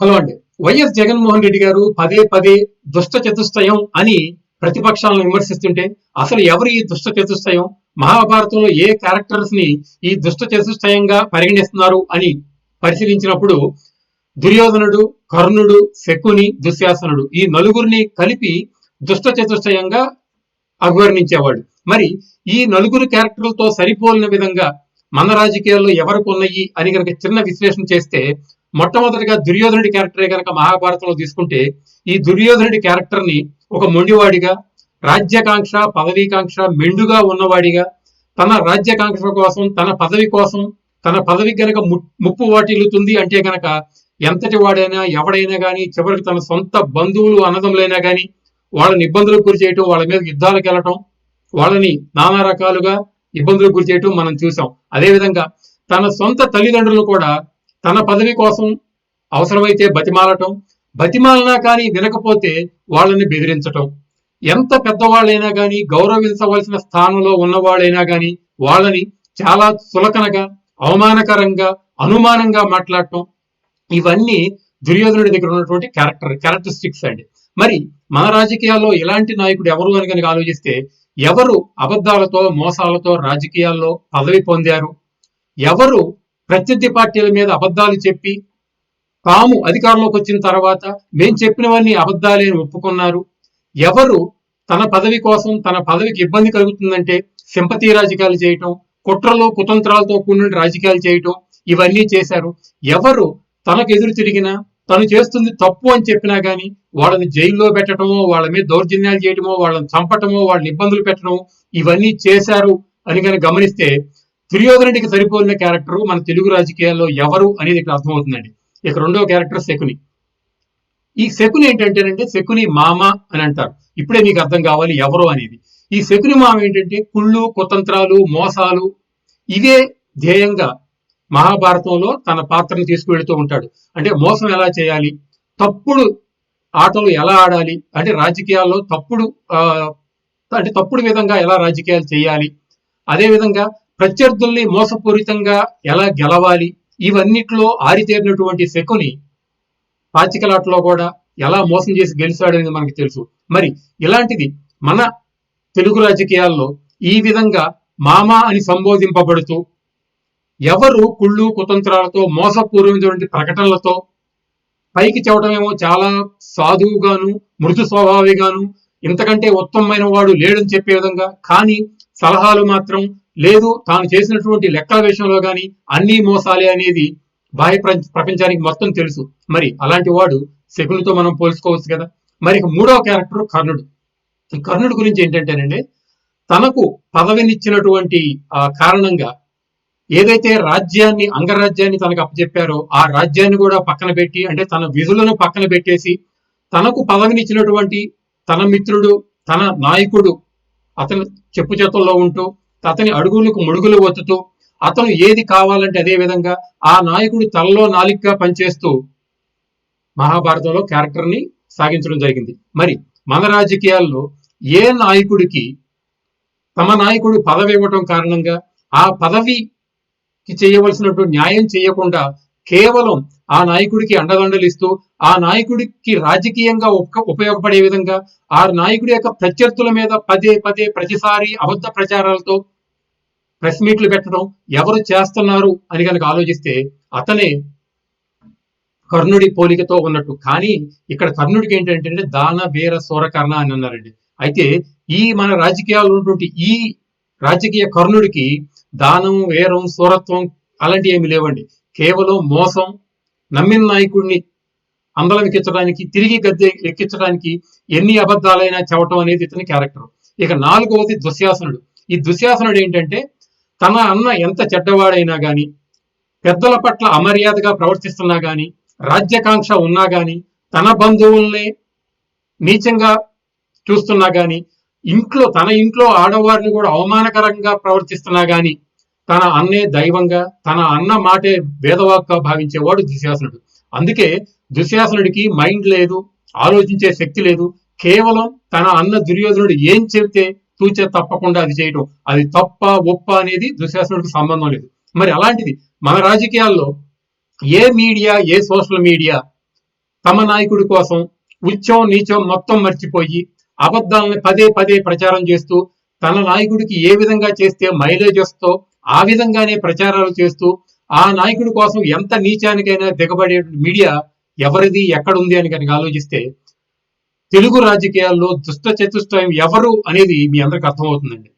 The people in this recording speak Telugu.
హలో అండి. వైఎస్ జగన్మోహన్ రెడ్డి గారు పదే పదే దుష్ట చతుష్టయం అని ప్రతిపక్షాలను విమర్శిస్తుంటే అసలు ఎవరు ఈ దుష్ట చతుష్టయం? మహాభారతంలో ఏ క్యారెక్టర్స్ ని ఈ దుష్ట చతుష్టయంగా పరిగణిస్తున్నారు అని పరిశీలించినప్పుడు దుర్యోధనుడు, కర్ణుడు, శకుని, దుశ్శాసనుడు ఈ నలుగురిని కలిపి దుష్ట చతుష్టయంగా అభివర్ణించేవాడు. మరి ఈ నలుగురు క్యారెక్టర్లతో సరిపోలిన విధంగా మన రాజకీయాల్లో ఎవరికి ఉన్నాయి అని కనుక చిన్న విశ్లేషణ చేస్తే మొట్టమొదటిగా దుర్యోధనుడి క్యారెక్టరే కనుక మహాభారతంలో తీసుకుంటే ఈ దుర్యోధనుడి క్యారెక్టర్ ని ఒక మొండివాడిగా, రాజ్యాకాంక్ష, పదవీకాంక్ష మెండుగా ఉన్నవాడిగా, తన రాజ్యాకాంక్ష కోసం, తన పదవి గనక ముప్పు వాటిల్లుతుంది అంటే గనక ఎంతటి వాడైనా ఎవడైనా గాని చివరికి తన సొంత బంధువులు అన్నదమ్ములైనా గాని వాళ్ళని ఇబ్బందులకు గురి చేయటం, వాళ్ళ మీద యుద్ధాలకు వెళ్ళటం, వాళ్ళని నానా రకాలుగా ఇబ్బందులకు గురి చేయటం మనం చూసాం. అదేవిధంగా తన సొంత తల్లిదండ్రులను కూడా తన పదవి కోసం అవసరమైతే బతిమాలటం, బతిమాలనా కానీ వినకపోతే వాళ్ళని బెదిరించటం, ఎంత పెద్దవాళ్ళైనా కానీ గౌరవించవలసిన స్థానంలో ఉన్నవాళ్ళైనా కానీ వాళ్ళని చాలా చులకనగా, అవమానకరంగా, అనుమానంగా మాట్లాడటం, ఇవన్నీ దుర్యోధనుడి దగ్గర ఉన్నటువంటి క్యారెక్టరిస్టిక్స్ అండి. మరి మన రాజకీయాల్లో ఇలాంటి నాయకుడు ఎవరు అని కనుక ఆలోచిస్తే ఎవరు అబద్ధాలతో మోసాలతో రాజకీయాల్లో పదవి పొందారు, ఎవరు ప్రత్యర్థి పార్టీల మీద అబద్ధాలు చెప్పి తాము అధికారంలోకి వచ్చిన తర్వాత మేం చెప్పినవన్నీ అబద్ధాలే అని ఒప్పుకున్నారు, ఎవరు తన పదవి కోసం తన పదవికి ఇబ్బంది కలుగుతుందంటే సింపతి రాజకీయాలు చేయటం, కుట్రలు కుతంత్రాలతో కూడిన రాజకీయాలు చేయటం, ఇవన్నీ చేశారు, ఎవరు తనకు ఎదురు తిరిగినా తను చేస్తుంది తప్పు అని చెప్పినా గానీ వాళ్ళని జైల్లో పెట్టడమో, వాళ్ళ మీద దౌర్జన్యాలు చేయటమో, వాళ్ళని చంపటమో, వాళ్ళని ఇబ్బందులు పెట్టడమో ఇవన్నీ చేశారు అని కనుక గమనిస్తే దుర్యోధనుడికి సరిపోలిన క్యారెక్టర్ మన తెలుగు రాజకీయాల్లో ఎవరు అనేది ఇక్కడ అర్థమవుతుందండి. ఇక రెండో క్యారెక్టర్ శకుని. ఈ శకుని ఏంటంటేనంటే శకుని మామ అని అంటారు. ఇప్పుడే మీకు అర్థం కావాలి ఎవరు అనేది. ఈ శకుని మామ ఏంటంటే కుళ్ళు, కుతంత్రాలు, మోసాలు ఇవే ధ్యేయంగా మహాభారతంలో తన పాత్రను తీసుకువెళుతూ ఉంటాడు. అంటే మోసం ఎలా చేయాలి, తప్పుడు ఆటలు ఎలా ఆడాలి, అంటే రాజకీయాల్లో తప్పుడు విధంగా ఎలా రాజకీయాలు చేయాలి, అదేవిధంగా ప్రత్యర్థుల్ని మోసపూరితంగా ఎలా గెలవాలి, ఇవన్నిట్లో ఆరితేరినటువంటి శకుని పాచికలాటలో కూడా ఎలా మోసం చేసి గెలిచాడనేది మనకి తెలుసు. మరి ఇలాంటిది మన తెలుగు రాజకీయాల్లో ఈ విధంగా మామ అని సంబోధింపబడుతూ ఎవరు కుళ్ళు కుతంత్రాలతో మోసపూర్వమైనటువంటి ప్రకటనలతో పైకి చెప్పడమేమో చాలా సాధువుగాను మృదు స్వభావిగాను ఇంతకంటే ఉత్తమమైన వాడు లేడని చెప్పే విధంగా, కానీ సలహాలు మాత్రం లేదు, తాను చేసినటువంటి లెక్కల విషయంలో కానీ అన్ని మోసాలే అనేది బాహ్య ప్రపంచానికి మొత్తం తెలుసు. మరి అలాంటి వాడు శకునితో మనం పోల్చుకోవచ్చు కదా. మరి మూడవ క్యారెక్టర్ కర్ణుడు. ఈ కర్ణుడి గురించి ఏంటంటేనండి, తనకు పదవినిచ్చినటువంటి కారణంగా ఏదైతే రాజ్యాన్ని అంగరాజ్యాన్ని తనకు అప్పచెప్పారో ఆ రాజ్యాన్ని కూడా పక్కన పెట్టి, అంటే తన విధులను పక్కన పెట్టేసి తనకు పదవినిచ్చినటువంటి తన మిత్రుడు, తన నాయకుడు అతను చెప్పు చేతుల్లో ఉంటూ అతని అడుగులకు ముడుగులు ఒత్తుతూ అతను ఏది కావాలంటే అదే విధంగా ఆ నాయకుడు తలలో నాలికగా పనిచేస్తూ మహాభారతంలో క్యారెక్టర్ ని సాగించడం జరిగింది. మరి మన రాజకీయాల్లో ఏ నాయకుడికి తమ నాయకుడు పదవి ఇవ్వటం కారణంగా ఆ పదవికి చేయవలసినటువంటి న్యాయం చేయకుండా కేవలం ఆ నాయకుడికి అండదండలు ఇస్తూ ఆ నాయకుడికి రాజకీయంగా ఉపయోగపడే విధంగా ఆ నాయకుడి యొక్క ప్రత్యర్థుల మీద పదే పదే ప్రతిసారి అబద్ధ ప్రచారాలతో ప్రెస్ మీట్లు పెట్టడం ఎవరు చేస్తున్నారు అని కనుక ఆలోచిస్తే అతనే కర్ణుడి పోలికతో ఉన్నట్టు. కానీ ఇక్కడ కర్ణుడికి ఏంటంటే దాన వీర సూరకర్ణ అని అన్నారండి. అయితే ఈ మన రాజకీయాల్లో ఉన్నటువంటి ఈ రాజకీయ కర్ణుడికి దానం, వీరం, సూరత్వం అలాంటివి ఏమి లేవండి. కేవలం మోసం, నమ్మిన నాయకుడిని అందలం ఎక్కించడానికి, తిరిగి గద్దె ఎక్కించడానికి ఎన్ని అబద్ధాలైనా చెప్పటం అనేది ఇతని క్యారెక్టర్. ఇక నాలుగవది దుశ్శాసనుడు. ఈ దుశ్శాసనుడు ఏంటంటే తన అన్న ఎంత చెడ్డవాడైనా గాని, పెద్దల పట్ల అమర్యాదగా ప్రవర్తిస్తున్నా గాని, రాజ్యాకాంక్ష ఉన్నా గాని, తన బంధువుల్ని నీచంగా చూస్తున్నా గాని, తన ఇంట్లో ఆడవారిని కూడా అవమానకరంగా ప్రవర్తిస్తున్నా గాని తన అన్నే దైవంగా, తన అన్న మాటే వేదవాక్గా భావించేవాడు దుశ్శాసనుడు. అందుకే దుశ్శాసనుడికి మైండ్ లేదు, ఆలోచించే శక్తి లేదు. కేవలం తన అన్న దుర్యోధనుడు ఏం చెబితే తూచే తప్పకుండా అది చేయటం, అది తప్ప ఒప్ప అనేది దుశ్శాసనుడికి సంబంధం లేదు. మరి అలాంటిది మన రాజకీయాల్లో ఏ మీడియా, ఏ సోషల్ మీడియా తమ నాయకుడి కోసం ఉచ్చం నీచం మొత్తం మర్చిపోయి అబద్ధాలను పదే పదే ప్రచారం చేస్తూ తన నాయకుడికి ఏ విధంగా చేస్తే మైలేజ్ వస్తో ఆ విధంగానే ప్రచారాలు చేస్తూ ఆ నాయకుడి కోసం ఎంత నీచానికైనా దిగబడే మీడియా ఎవరిది ఎక్కడుంది అని కనుక ఆలోచిస్తే తెలుగు రాజకీయాల్లో దుష్ట చతుష్టయం ఎవరు అనేది మీ అందరికి అర్థమవుతుందండి.